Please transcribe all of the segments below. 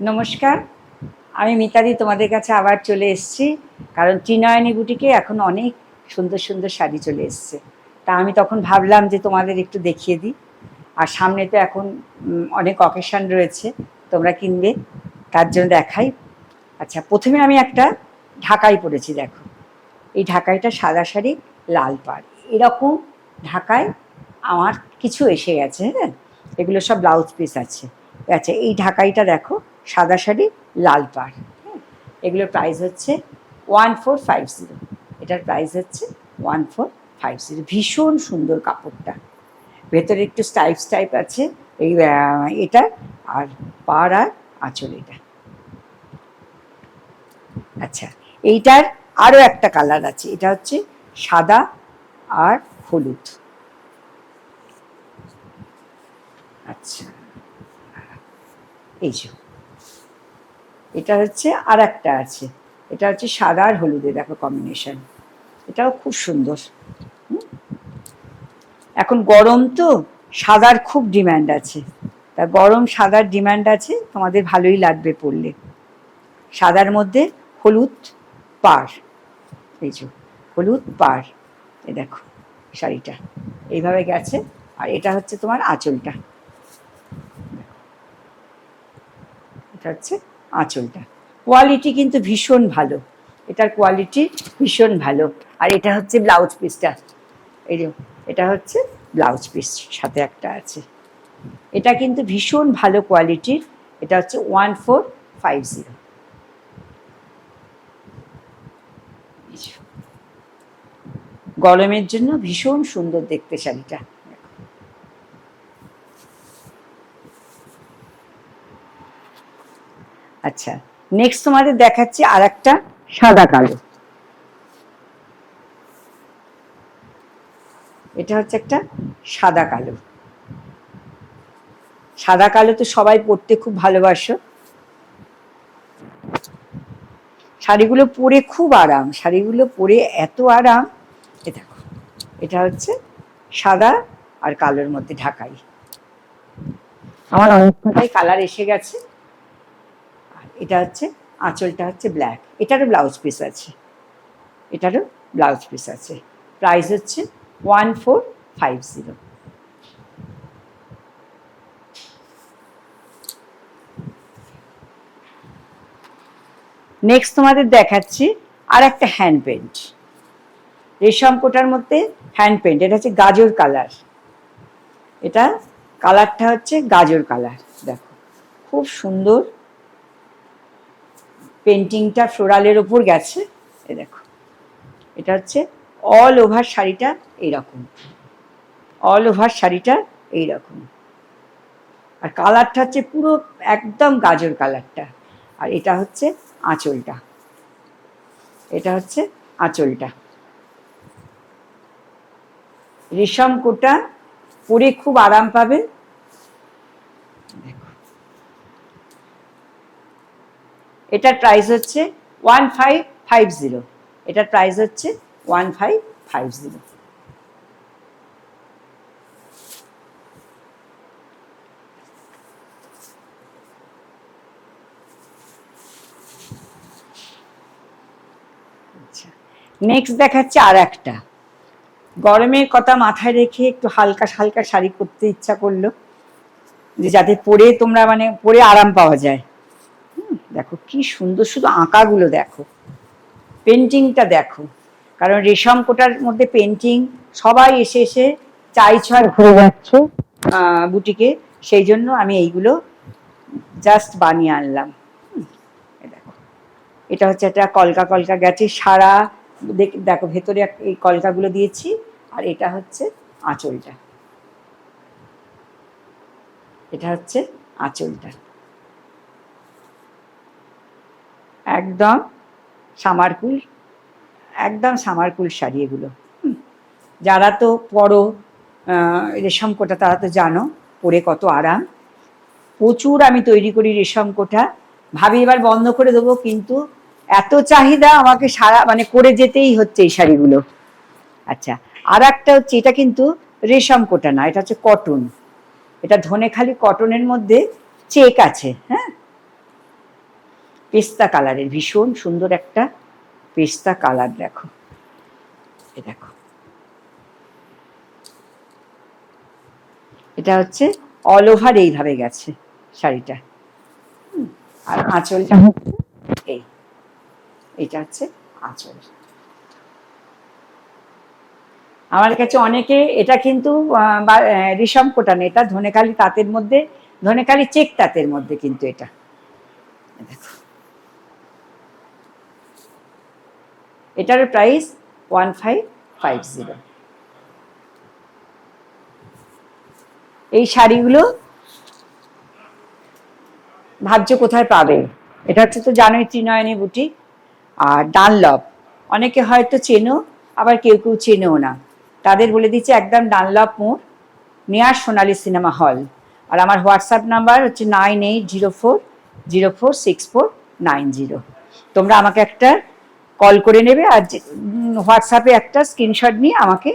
নমস্কার, আমি মিতালি তোমাদের কাছে আবার চলে এসেছি। কারণ ত্রিনয়নী বুটিকে এখন অনেক সুন্দর সুন্দর শাড়ি চলে এসছে। তা আমি তখন ভাবলাম যে তোমাদের একটু দেখিয়ে দিই। আর সামনে তো এখন অনেক অকেশন রয়েছে, তোমরা কিনবে, তার জন্য দেখাই। আচ্ছা, প্রথমে আমি একটা ঢাকাই পরেছি, দেখো। এই ঢাকাইটা সাদা শাড়ি, লাল পাড়, এরকম ঢাকায় আমার কিছু এসে গেছে। হ্যাঁ, এগুলো সব ব্লাউজ পিস আছে। আচ্ছা, এই ঢাকাইটা দেখো, সাদা শাড়ি, লাল পাড়। হ্যাঁ, এগুলোর প্রাইস হচ্ছে 1450। এটার প্রাইস হচ্ছে 1450। ভীষণ সুন্দর কাপড়টা, ভেতরে একটু স্টাইপ স্টাইপ আছে এই এটা, আর পাড় আর আঁচল এটা। আচ্ছা, এইটার আরও একটা কালার আছে, এটা হচ্ছে সাদা আর হলুদ। আচ্ছা, এই যে এটা হচ্ছে আর একটা আছে, এটা হচ্ছে সাদা আর হলুদে, দেখো কম্বিনেশন, এটাও খুব সুন্দর। এখন গরম তো, সাদার খুব ডিম্যান্ড আছে, তা গরম সাদার ডিম্যান্ড আছে, তোমাদের ভালোই লাগবে পরলে। সাদার মধ্যে হলুদ পাড়, এই যে হলুদ পাড়, এ দেখো শাড়িটা এইভাবে গেছে। আর এটা হচ্ছে তোমার আঁচলটা, এটা হচ্ছে আঁচলটা। কোয়ালিটি কিন্তু ভীষণ ভালো, এটার কোয়ালিটি ভীষণ ভালো। আর এটা হচ্ছে ব্লাউজ পিসটা, এই যে এটা হচ্ছে ব্লাউজ পিস, সাথে একটা আছে। এটা কিন্তু ভীষণ ভালো কোয়ালিটির, এটা হচ্ছে 1450। গরমের জন্য ভীষণ সুন্দর দেখতে শাড়িটা। আচ্ছা, নেক্সট তোমাদের দেখাচ্ছি আর একটা সাদা কালো। এটা হচ্ছে একটা সাদা কালো। সাদা কালো তো সবাই পরতে খুব ভালোবাসো, শাড়িগুলো পরে খুব আরাম, শাড়িগুলো পরে এত আরাম। এ দেখো, এটা হচ্ছে সাদা আর কালোর মধ্যে ঢাকাই। আমার অনেক কটাই কালার এসে গেছে। আর এটা হচ্ছে আঁচলটা হচ্ছে ব্ল্যাক, এটারও ব্লাউজ পিস আছে, এটারও ব্লাউজ পিস আছে। প্রাইস হচ্ছে 1450। নেক্সট তোমাদের দেখাচ্ছি আর একটা হ্যান্ড পেন্ট, রেশম কোটার মধ্যে হ্যান্ড পেন্ট। এটা হচ্ছে গাজর কালার, এটা কালারটা হচ্ছে গাজর কালার, দেখো খুব সুন্দর পেন্টিংটা ফ্লোরালের ওপর গেছে। এ দেখো, এটা হচ্ছে অল ওভার শাড়িটা এইরকম, অল ওভার শাড়িটা এইরকম। আর কালারটা হচ্ছে পুরো একদম গাজর কালারটা। আর এটা হচ্ছে আঁচলটা, এটা হচ্ছে আঁচলটা। রেশম কোটা, পরে খুব আরাম পাবে। এটার প্রাইস হচ্ছে 1550। এটার প্রাইস হচ্ছে 1550। আচ্ছা, নেক্সট দেখাচ্ছে আর একটা। গরমের কথা মাথায় রেখে একটু হালকা হালকা শাড়ি পরতে ইচ্ছা করলো, যে যাতে পরে তোমরা মানে পরে আরাম পাওয়া যায়। দেখো কি সুন্দর, শুধু আঁকাগুলো দেখো, পেন্টিংটা দেখো। কারণ রেশম কোটার মধ্যে পেন্টিং, সবাই এসে এসে চাইছ আর ঘুরে যাচ্ছ বুটিকে, সেই জন্য আমি এইগুলো জাস্ট বানিয়ে আনলাম। দেখো, এটা হচ্ছে একটা কলকা কলকা গেছে সারা, দেখো ভেতরে এই কলকাগুলো দিয়েছি। আর এটা হচ্ছে আঁচলটা, এটা হচ্ছে আঁচলটা। একদম সামারকুল, একদম সামারকুল শাড়ি এগুলো। যারা তো পরো রেশম কোটা, তারা তো জানো পরে কত আরাম। প্রচুর আমি তৈরি করি রেশম কোটা, ভাবি এবার বন্ধ করে দেবো, কিন্তু এত চাহিদা আমাকে সারা মানে করে যেতেই হচ্ছে এই শাড়িগুলো। আচ্ছা, আর একটা হচ্ছে, এটা কিন্তু রেশম কোটা না, এটা হচ্ছে কটন। এটা ধনেখালি কটনের মধ্যে চেক আছে। হ্যাঁ, পেস্তা কালারের, ভীষণ সুন্দর একটা পেস্তা কালার। দেখো, এ দেখো, এটা হচ্ছে অল ওভার এইভাবে গেছে শাড়িটা। আর আঁচলটা হচ্ছে এইটা হচ্ছে আঁচল। আমার কাছে অনেকে এটা কিন্তু রেশম কোটা না, এটা ধনেখালি তাঁতের মধ্যে, ধনেখালি চেক তাঁতের মধ্যে কিন্তু এটা। দেখো, এটার প্রাইস 1550। এই শাড়িগুলো ভাবছো কোথায় পাবে? এটা হচ্ছে তো জানোই ত্রিনয়নী বুটিক আর ডানলপ। অনেকে হয়তো চেনো, আবার কেউ কেউ চেনেও না। তাদের বলে দিচ্ছে একদম ডানলপ মোড়, নিয়ার সোনালী সিনেমা হল। আর আমার হোয়াটসঅ্যাপ নাম্বার হচ্ছে 9804046490। তোমরা আমাকে একটা কল করে নেবে, আর হোয়াটসঅ্যাপে একটা স্ক্রিনশট নিয়ে আমাকে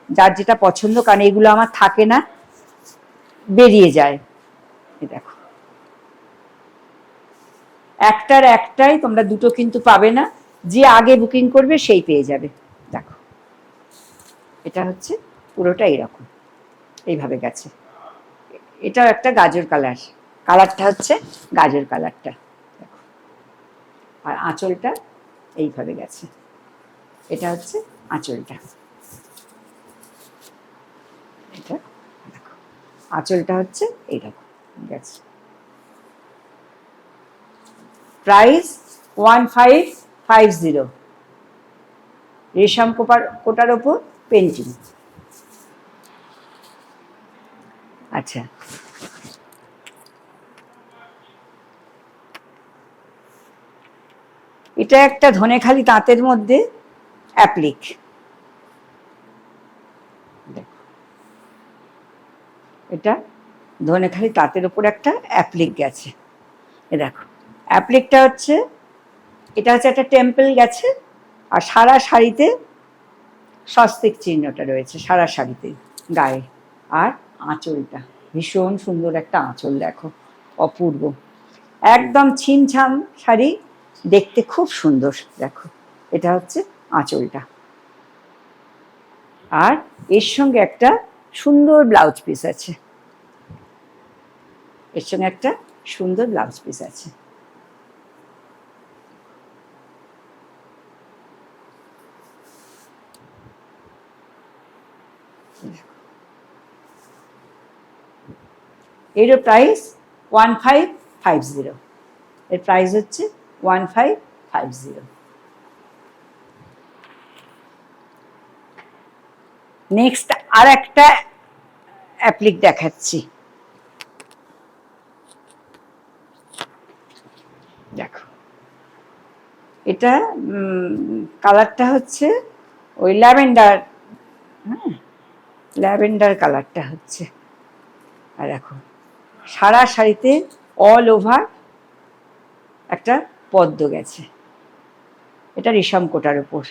যার যেটা পছন্দ, কারণ এগুলো আমার থাকে না, বেরিয়ে যায়। দেখো, একটাই, তোমরা দুটো কিন্তু পাবে না। যে আগে বুকিং করবে সেই পেয়ে যাবে। দেখো, এটা হচ্ছে পুরোটা এরকম এইভাবে গেছে। এটাও একটা গাজর কালার, কালারটা হচ্ছে গাজর কালারটা। দেখো, আর আঁচলটা এইভাবে গেছে। এটা হচ্ছে আঁচলটা। এটা দেখো, আঁচলটা হচ্ছে এইরকম গেছে। প্রাইস 1550। রেশম কোটার ওপর পেন্টিং। আচ্ছা, এটা একটা ধনেখালি তাঁতের মধ্যে অ্যাপ্লিক। এটা ধনেখালি তাঁতের ওপর একটা অ্যাপ্লিক গেছে। এ দেখো, অ্যাপ্লিকটা হচ্ছে, এটা হচ্ছে একটা টেম্পল গেছে, আর সারা শাড়িতে স্বস্তিক চিহ্নটা রয়েছে সারা শাড়িতে গায়ে। আর আঁচলটা ভীষণ সুন্দর একটা আঁচল, দেখো, অপূর্ব, একদম ছিমছাম শাড়ি, দেখতে খুব সুন্দর। দেখো, এটা হচ্ছে আঁচলটা। আর এর সঙ্গে একটা সুন্দর ব্লাউজ পিস আছে, এর সঙ্গে একটা সুন্দর ব্লাউজ পিস আছে। এর প্রাইস 1550। এর প্রাইস হচ্ছে 1550। নেক্সট আর একটা অ্যাপ্লিক দেখাচ্ছি। দেখো, এটা কালারটা হচ্ছে ওই ল্যাভেন্ডার, হ্যাঁ, ল্যাভেন্ডার কালারটা হচ্ছে। আর দেখো, সারা শাড়িতে অল ওভার একটা পদ্ম গেছে। এটা রেশম কোটার উপর,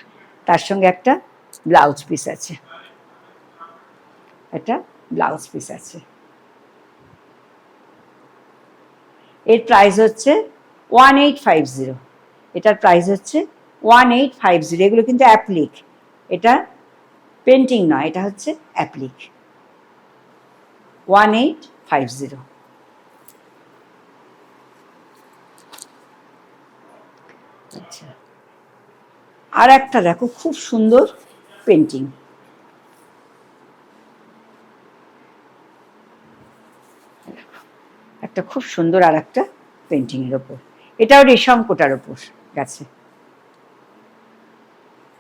তার সঙ্গে একটা ব্লাউজ পিস আছে, একটা ব্লাউজ পিস আছে। এর প্রাইস হচ্ছে 1850। এটার প্রাইস হচ্ছে 1850। এগুলো কিন্তু অ্যাপ্লিক, এটা পেন্টিং নয়, এটা হচ্ছে অ্যাপ্লিক। 1850। আচ্ছা, আর একটা দেখো, খুব সুন্দর পেন্টিং। একটা খুব সুন্দর আর একটা পেন্টিং এর ওপর, এটাও রেশম কোটার ওপর গেছে।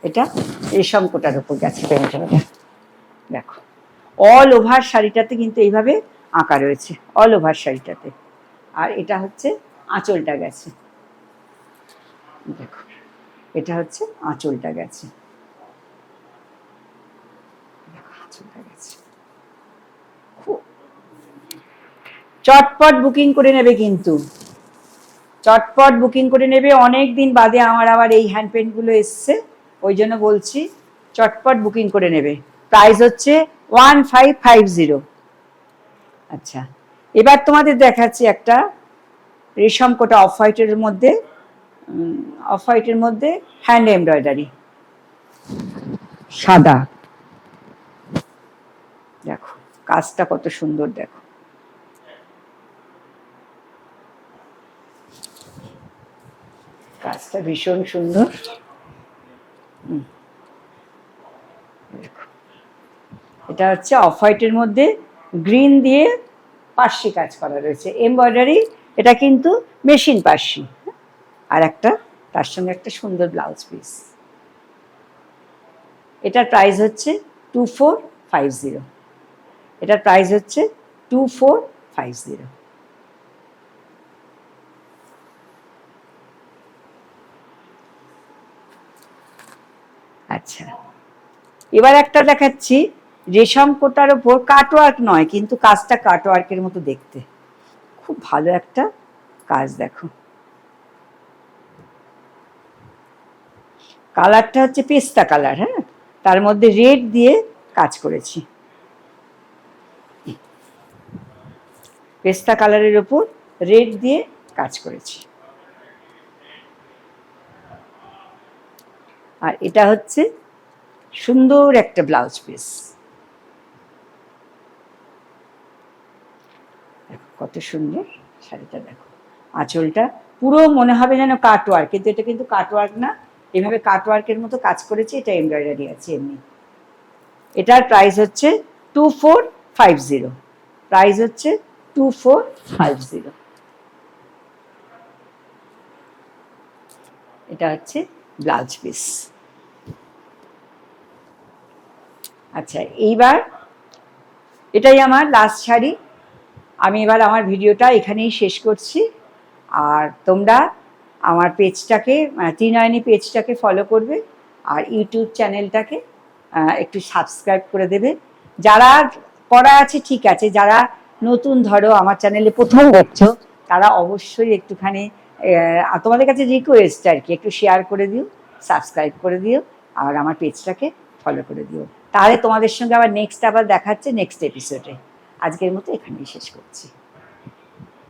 এটা রেশম কোটার ওপর গেছে পেন্টিংটা। দেখো, অল ওভার শাড়িটাতে কিন্তু এইভাবে আঁকা রয়েছে, অল ওভার শাড়িটাতে। আর এটা হচ্ছে আঁচলটা গেছে। দেখো, এটা হচ্ছে আঁচলটা গেছে। আঁচলটা গেছে। চটপট বুকিং করে নেবে, কিন্তু চটপট বুকিং করে নেবে। অনেক দিন বাদে আমার আবার এই হ্যান্ড পেন্টগুলো এসছে, ওই জন্য বলছি চটপট বুকিং করে নেবে। প্রাইস হচ্ছে 1550। আচ্ছা, এবার তোমাদের দেখাচ্ছি একটা রেশম কোটা অফ হোয়াইটের মধ্যে অফ হোয়াইটের মধ্যে হ্যান্ড এমব্রয়ডারি, সাদা। দেখো কাজটা কত সুন্দর, দেখো কাজটা ভীষণ সুন্দর। দেখো এটা হচ্ছে অফ হোয়াইটের মধ্যে গ্রিন দিয়ে পার্সি কাজ করা রয়েছে, এমব্রয়ডারি। এটা কিন্তু মেশিন পার্সি। আর একটা তার সঙ্গে একটা সুন্দর ব্লাউজ পিস। এটার প্রাইস হচ্ছে 2450। এটার প্রাইস হচ্ছে 2450। আচ্ছা, এবার একটা দেখাচ্ছি রেশম কোটার ওপর কাটওয়ার্ক নয়, কিন্তু কাজটা কাটওয়ার্কের মতো দেখতে, খুব ভালো একটা কাজ। দেখো কালারটা হচ্ছে পেস্তা কালার, হ্যাঁ, তার মধ্যে রেড দিয়ে কাজ করেছি। পেস্তা কালারের ওপর রেড দিয়ে কাজ করেছি। আর এটা হচ্ছে সুন্দর একটা ব্লাউজ পিস। দেখো কত সুন্দর শাড়িটা, দেখো আঁচলটা পুরো মনে হবে যেন কাটওয়ার্ক, কিন্তু এটা কিন্তু কাটওয়ার্ক না, এভাবে কাটওয়ার্কের মতো কাজ করেছে, এটা এমব্রয়ডারি আছে এমনি। এটার প্রাইস হচ্ছে 2450। প্রাইস হচ্ছে 2450। এটা হচ্ছে ব্লাউজ পিস। আচ্ছা, এইবার এটাই আমার লাস্ট শাড়ি। আমি এবার আমার ভিডিওটা এখানেই শেষ করছি। আর তোমরা আমার পেজটাকে, ত্রিনয়নী পেজটাকে ফলো করবে, আর ইউটিউব চ্যানেলটাকে একটু সাবস্ক্রাইব করে দেবে। যারা করা আছে ঠিক আছে, যারা নতুন ধরো আমার চ্যানেলে প্রথম দেখছো, তারা অবশ্যই একটুখানি তোমাদের কাছে রিকোয়েস্ট আর কি, একটু শেয়ার করে দিও, সাবস্ক্রাইব করে দিও, আর আমার পেজটাকে ফলো করে দিও। তাহলে তোমাদের সঙ্গে আবার নেক্সট আবার দেখাচ্ছে নেক্সট এপিসোডে। আজকের মতো এখানেই শেষ করছি।